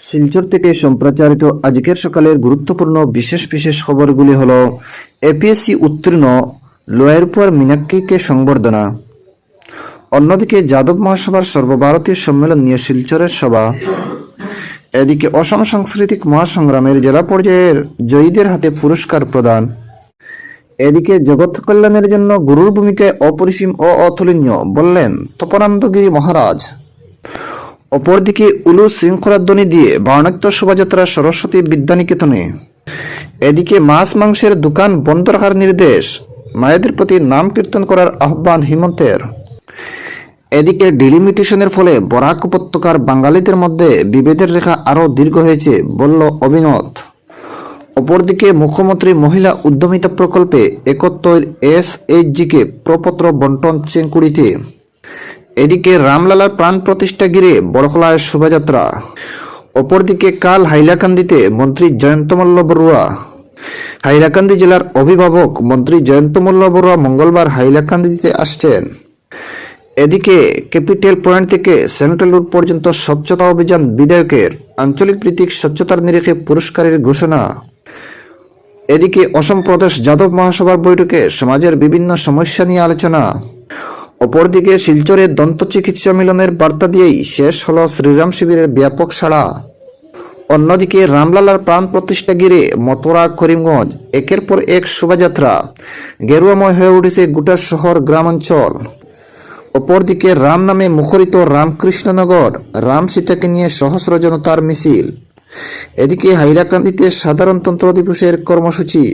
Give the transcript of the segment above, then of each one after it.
শিলচর থেকে সম্প্রচারিত আজকের সকালের গুরুত্বপূর্ণ বিশেষ বিশেষ খবরগুলি হল এপিএসসি উত্তীর্ণ লোয়ারপুয়ার মীনাক্ষীকে সংবর্ধনা। অন্যদিকে যাদব মহাসভার সর্বভারতীয় সম্মেলন নিয়ে শিলচরের সভা। এদিকে অসম সাংস্কৃতিক মহাসংগ্রামের জেলা পর্যায়ের জয়ীদের হাতে পুরস্কার প্রদান। এদিকে জগৎ কল্যাণের জন্য গুরুর ভূমিকায় অপরিসীম ও অতুলনীয় বললেন তপনানন্দগিরি মহারাজ। অপরদিকে উলু শৃঙ্খলাধ্বনি দিয়ে বর্ণাঢ্য শোভাযাত্রা সরস্বতী বিদ্যানিকেতনে। এদিকে মাছ মাংসের দোকান বন্ধ রাখার নির্দেশ, মায়েদের প্রতি নাম কীর্তন করার আহ্বান হিমন্তের। এদিকে ডিলিমিটেশনের ফলে বরাক উপত্যকার বাঙালিদের মধ্যে বিভেদের রেখা আরও দীর্ঘ হয়েছে বলল অভিমত। অপরদিকে মুখ্যমন্ত্রী মহিলা উদ্যমিতা প্রকল্পে 71 SHGকে প্রপত্র বন্টন চেঙ্কুড়িতে। এদিকে রামলালার প্রাণ প্রতিষ্ঠা ঘিরে বড়খলায় শোভাযাত্রা। অপরদিকে কাল হাইলাকান্দিতে মন্ত্রী জয়ন্ত মল্ল বড়ুয়া। হাইলাকান্দি জেলার অভিভাবক মন্ত্রী জয়ন্ত মল্ল বড়ুয়া মঙ্গলবার হাইলাকান্দিতে আসছেন। এদিকে ক্যাপিটাল পয়েন্ট থেকে সেন্ট্রাল রোড পর্যন্ত স্বচ্ছতা অভিযান বিধায়কের আঞ্চলিক ভিত্তিক স্বচ্ছতার নিরিখে পুরস্কারের ঘোষণা। এদিকে অসম প্রদেশ যাদব মহাসভার বৈঠকে সমাজের বিভিন্ন সমস্যা নিয়ে আলোচনা। অপরদিকে শিলচরে দন্ত চিকিৎসা মিলনের বার্তা দিয়েই শেষ হল শ্রীরাম শিবিরের ব্যাপক সাড়া। অন্যদিকে রামলালার প্রাণ প্রতিষ্ঠা ঘিরে মথুরা করিমগঞ্জ একের পর এক শোভাযাত্রা, গেরুয়াময় হয়ে উঠেছে গোটা শহর গ্রামাঞ্চল। অপরদিকে রাম নামে মুখরিত রামকৃষ্ণনগর, রাম সীতাকে নিয়ে সহস্র জনতার মিছিল। এদিকে হাইলাকান্দিতে সাধারণতন্ত্র দিবসের কর্মসূচি।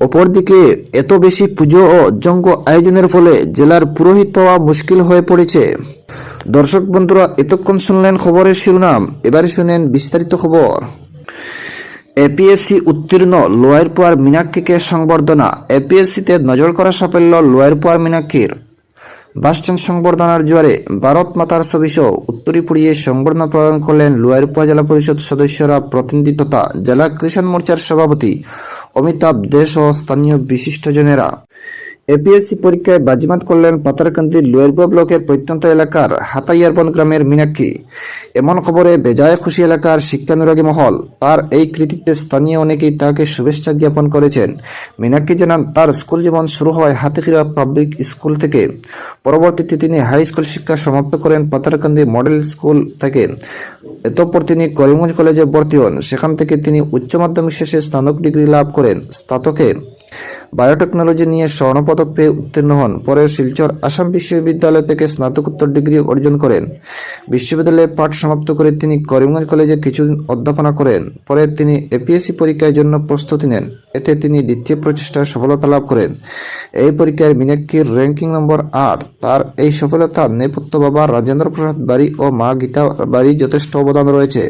অপরদিকে এত বেশি পুজো ও যজ্ঞ আয়োজনের ফলে জেলার পুরোহিত পাওয়া মুশকিল হয়ে পড়েছে। দর্শক বন্ধুরা, এতক্ষণ শুনলেন খবরের শিরোনাম, এবারে শুনেন বিস্তারিত খবর। এপিএসসি উত্তীর্ণ লোয়ারপুয়ার মীনাক্ষীকে সংবর্ধনা। এপিএসসিতে নজর করা সাফল্য লোয়ারপুয়ার মীনাক্ষীর। বাসস্ট্যান্ড সংবর্ধনার জোয়ারে ভারত মাতার ছবি সহ উত্তরী পুড়িয়ে সংবর্ধনা প্রদান করলেন লোয়ারপুয়া জেলা পরিষদ সদস্যরা, প্রতিনিধি তথা জেলা কিষাণ মোর্চার সভাপতি অমিতাভ দে সহ স্থানীয় বিশিষ্টজনেরা। এপিএসসি পরীক্ষায় বাজিমাত করলেন পাতারকান্দির লোয়ারপুয়া ব্লকের প্রত্যন্ত এলাকার হাতাইয়ারবন গ্রামের মীনাক্ষী। এমন খবরে বেজায় খুশি এলাকার শিক্ষানুরাগী মহল। তার এই কৃতিত্বে স্থানীয় অনেকেই তাকে শুভেচ্ছা জ্ঞাপন করেছেন। মীনাক্ষী জানান, তার স্কুল জীবন শুরু হয় হাতিখিরা পাবলিক স্কুল থেকে। পরবর্তীতে তিনি হাই স্কুল শিক্ষা সমাপ্ত করেন পাতারকান্দি মডেল স্কুল থেকে। এরপর তিনি করিমগঞ্জ কলেজে ভর্তি হন। সেখান থেকে তিনি উচ্চ মাধ্যমিক শেষে স্নাতক ডিগ্রি লাভ করেন। স্নাতকে বায়োটেকনোলজি নিয়ে স্বর্ণপদক পেয়ে উত্তীর্ণ হন। পরে শিলচর আসাম বিশ্ববিদ্যালয় থেকে স্নাতকোত্তর ডিগ্রি অর্জন করেন। বিশ্ববিদ্যালয়ে পাঠ সমাপ্ত করে তিনি করিমগঞ্জ কলেজে কিছুদিন অধ্যাপনা করেন। পরে তিনি এপিএসসি পরীক্ষার জন্য প্রস্তুতি নেন। এতে তিনি দ্বিতীয় প্রচেষ্টায় সফলতা লাভ করেন। এই পরীক্ষায় মীনাক্ষীর র্যাঙ্কিং নম্বর 8। তার এই সফলতা নেপথ্য বাবা রাজেন্দ্র প্রসাদ বাড়ি ও মা গীতা বাড়ির যথেষ্ট অবদান রয়েছে।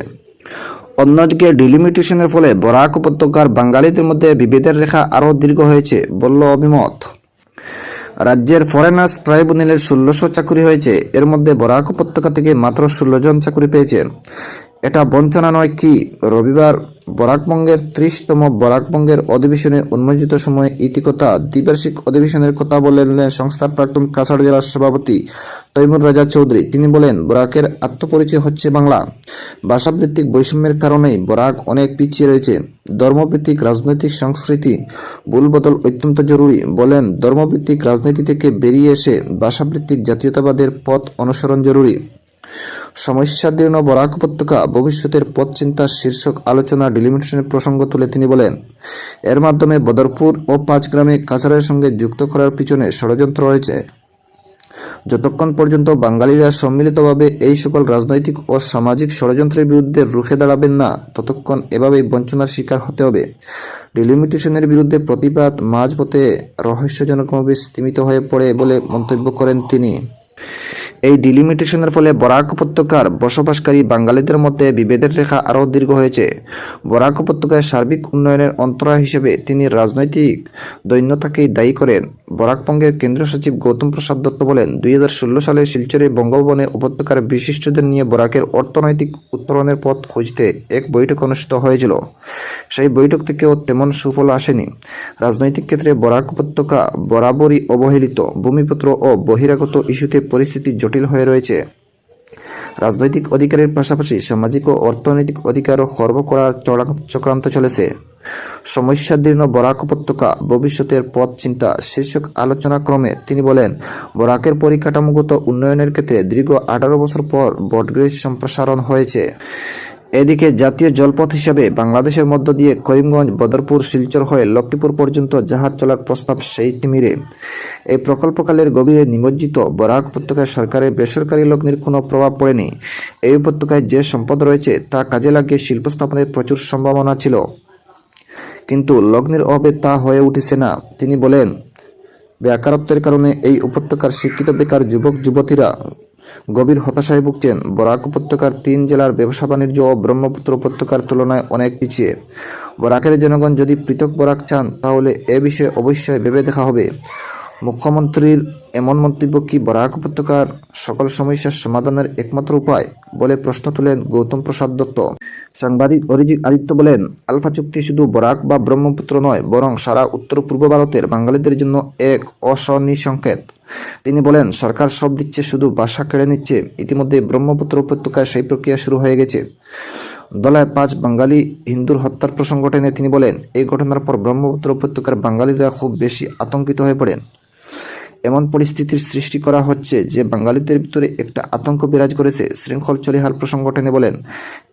অন্যদিকে ডিলিমিটেশনের ফলে বরাক উপত্যকার বাঙালিদের মধ্যে বিভেদের রেখা আরও দীর্ঘ হয়েছে বলল অভিমত। রাজ্যের ফরেনার্স ট্রাইব্যুনালের 1600 চাকুরি হয়েছে। এর মধ্যে বরাক উপত্যকা থেকে মাত্র 16 জন চাকুরি পেয়েছেন। এটা বঞ্চনা নয় কি? রবিবার বরাকবঙ্গের 30তম বরাকবঙ্গের অধিবেশনে উন্মোচিত সময়ে ইতিকথা দ্বিবার্ষিক অধিবেশনের কথা বললেন সংস্থার প্রাক্তন কাছাড় জেলার সভাপতি তৈমুর রাজা চৌধুরী। তিনি বলেন, বরাকের আত্মপরিচয় হচ্ছে বাংলা। ভাষাভিত্তিক বৈষম্যের কারণেই বরাক অনেক পিছিয়ে রয়েছে। ধর্মভিত্তিক রাজনৈতিক সংস্কৃতি ভুলবদল অত্যন্ত জরুরি। বলেন, ধর্মভিত্তিক রাজনীতি থেকে বেরিয়ে এসে ভাষাভিত্তিক জাতীয়তাবাদের পথ অনুসরণ জরুরি। সমস্যাদীর্ণ বরাক উপত্যকা ভবিষ্যতের পথ চিন্তা শীর্ষক আলোচনা ডিলিমিটেশনের প্রসঙ্গ তুলে তিনি বলেন, এর মাধ্যমে বদরপুর ও পাঁচগ্রামে কাছাড়ের সঙ্গে যুক্ত করার পিছনে ষড়যন্ত্র রয়েছে। যতক্ষণ পর্যন্ত বাঙালিরা সম্মিলিতভাবে এই সকল রাজনৈতিক ও সামাজিক ষড়যন্ত্রের বিরুদ্ধে রুখে দাঁড়াবেন না, ততক্ষণ এভাবেই বঞ্চনার শিকার হতে হবে। ডিলিমিটেশনের বিরুদ্ধে প্রতিবাদ মাঝপথে রহস্যজনকভাবে স্তীমিত হয়ে পড়ে বলে মন্তব্য করেন তিনি। এই ডিলিমিটেশনের ফলে বরাক উপত্যকার বসবাসকারী বাঙালিদের মধ্যে বিভেদের রেখা আরও দীর্ঘ হয়েছে। বরাক উপত্যকায় সার্বিক উন্নয়নের অন্তরায় হিসেবে তিনি রাজনৈতিক দৈন্যতাকেই দায়ী করেন। বরাকবঙ্গের কেন্দ্রীয় সচিব গৌতম প্রসাদ দত্ত বলেন, 2016 সালে শিলচরে বঙ্গভবনে উপত্যকার বিশিষ্টদের নিয়ে বরাকের অর্থনৈতিক উত্তরণের পথ খুঁজতে এক বৈঠক অনুষ্ঠিত হয়েছিল। সেই বৈঠক থেকেও তেমন সুফল আসেনি। রাজনৈতিক ক্ষেত্রে বরাক উপত্যকা বরাবরই অবহেলিত। ভূমিপুত্র ও বহিরাগত ইস্যুতে পরিস্থিতি জটিল হয়ে রয়েছে। রাজনৈতিক অধিকারের পাশাপাশি সামাজিক ও অর্থনৈতিক অধিকারও খর্ব করার চক্রান্ত চলেছে। সমস্যাদীর্ণ বরাক উপত্যকা, ভবিষ্যতের পথ চিন্তা শীর্ষক আলোচনাক্রমে তিনি বলেন, বরাকের পরিকাঠামোগত উন্নয়নের ক্ষেত্রে দীর্ঘ 18 বছর পর বটগ্রিজ সম্প্রসারণ হয়েছে। এদিকে জাতীয় জলপথ হিসাবে বাংলাদেশের মধ্য দিয়ে করিমগঞ্জ, বদরপুর, শিলচর হয়ে লক্ষ্মীপুর পর্যন্ত জাহাজ চলার প্রস্তাব সেই তিমিরে। এই প্রকল্পকালের গভীরে নিমজ্জিত বরাক উপত্যকায় সরকারের বেসরকারি লগ্নির কোনো প্রভাব পড়েনি। এই উপত্যকায় যে সম্পদ রয়েছে তা কাজে লাগিয়ে শিল্প স্থাপনের প্রচুর সম্ভাবনা ছিল, কিন্তু লগ্নির অভাবে তা হয়ে উঠেছে না। তিনি বলেন, বেকারত্বের কারণে এই উপত্যকার শিক্ষিত বেকার যুবক যুবতীরা গভীর হতাশায় ভুগছেন। বরাক উপত্যকার 3 জেলার ব্যবসা বাণিজ্য ও ব্রহ্মপুত্র উপত্যকার তুলনায় অনেক পিছিয়ে। বরাকের জনগণ যদি পৃথক বরাক চান তাহলে এ বিষয়ে অবশ্যই ভেবে দেখা হবে। মুখ্যমন্ত্রীর এমন মন্তব্য কি বরাক উপত্যকার সকল সমস্যার সমাধানের একমাত্র উপায় বলে প্রশ্ন তুলেন গৌতম প্রসাদ দত্ত। সাংবাদিক অরিজিৎ আদিত্য বলেন, আলফা চুক্তি শুধু বরাক বা ব্রহ্মপুত্র নয়, বরং সারা উত্তর পূর্ব ভারতের বাঙালিদের জন্য এক অশনি সংকেত। তিনি বলেন, সরকার সব দিচ্ছে, শুধু ভাষা কেড়ে নিচ্ছে। ইতিমধ্যে ব্রহ্মপুত্র উপত্যকায় সেই প্রক্রিয়া শুরু হয়ে গেছে। দলায় 5 বাঙালি হিন্দুর হত্যার প্রসঙ্গ টেনে তিনি বলেন, এই ঘটনার পর ব্রহ্মপুত্র উপত্যকার বাঙালিরা খুব বেশি আতঙ্কিত হয়ে পড়েন। এমন পরিস্থিতির সৃষ্টি করা হচ্ছে যে বাঙালিদের ভিতরে একটা আতঙ্ক বিরাজ করেছে। শৃঙ্খল চলিহার প্রসঙ্গ টেনে বলেন,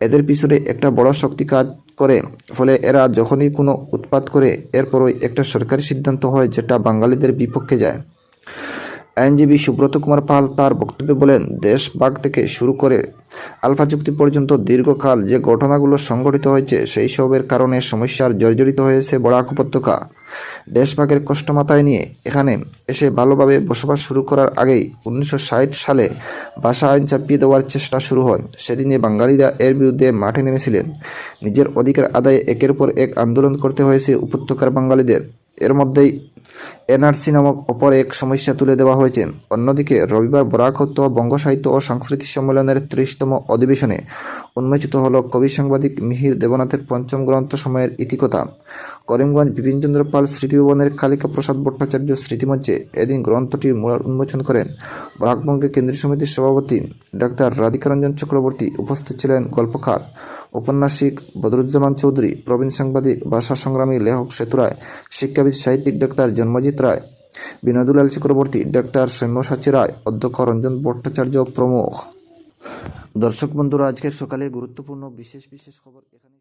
এদের পিছনে একটা বড় শক্তি কাজ করে, ফলে এরা যখনই কোনো উৎপাত করে এরপরই একটা সরকারি সিদ্ধান্ত হয় যেটা বাঙালিদের বিপক্ষে যায়। আইনজীবী সুব্রত কুমার পাল তার বক্তব্যে বলেন, দেশভাগ থেকে শুরু করে আলফা চুক্তি পর্যন্ত দীর্ঘকাল যে ঘটনাগুলো সংঘটিত হয়েছে সেই সবের কারণে সমস্যার জর্জরিত হয়েছে বরাক উপত্যকা। দেশভাগের কষ্ট মাথায় নিয়ে এখানে এসে ভালোভাবে বসবাস শুরু করার আগেই 1960 সালে ভাষা আইন চাপিয়ে দেওয়ার চেষ্টা শুরু হয়। সেদিনে বাঙালিরা এর বিরুদ্ধে মাঠে নেমেছিলেন। নিজের অধিকার আদায়ে একের পর এক আন্দোলন করতে হয়েছে উপত্যকার বাঙালিদের। এর মধ্যেই এনআরসি নামক অপর এক সমস্যা তুলে দেওয়া হয়েছে। অন্যদিকে রবিবার বরাক বঙ্গ সাহিত্য ও সাংস্কৃতিক সম্মেলনের 30তম অধিবেশনে উন্মোচিত হল কবি সাংবাদিক মিহির দেবনাথের 5ম গ্রন্থ সময়ের ইতিকথা। করিমগঞ্জ বিপিনচন্দ্র পাল স্মৃতিভবনের কালিকা প্রসাদ ভট্টাচার্য স্মৃতিমঞ্চে এদিন গ্রন্থটির মূল উন্মোচন করেন বরাকবঙ্গে কেন্দ্রীয় সমিতির সভাপতি ডাক্তার রাধিকারঞ্জন চক্রবর্তী। উপস্থিত ছিলেন গল্পকার, ঔপন্যাসিক বদরুজ্জামান চৌধুরী, প্রবীণ সাংবাদিক, ভাষা সংগ্রামী লেখক সেতু রায়, শিক্ষাবিদ সাহিত্যিক ডাক্তার জন্মজিৎ রায়, বিনোদুলাল চক্রবর্তী, ডাক্তার সৌম্যসাচী রায়, অধ্যক্ষ রঞ্জন ভট্টাচার্য প্রমুখ। দর্শক বন্ধুরা, আজকের সকালে গুরুত্বপূর্ণ বিশেষ খবর এখানে।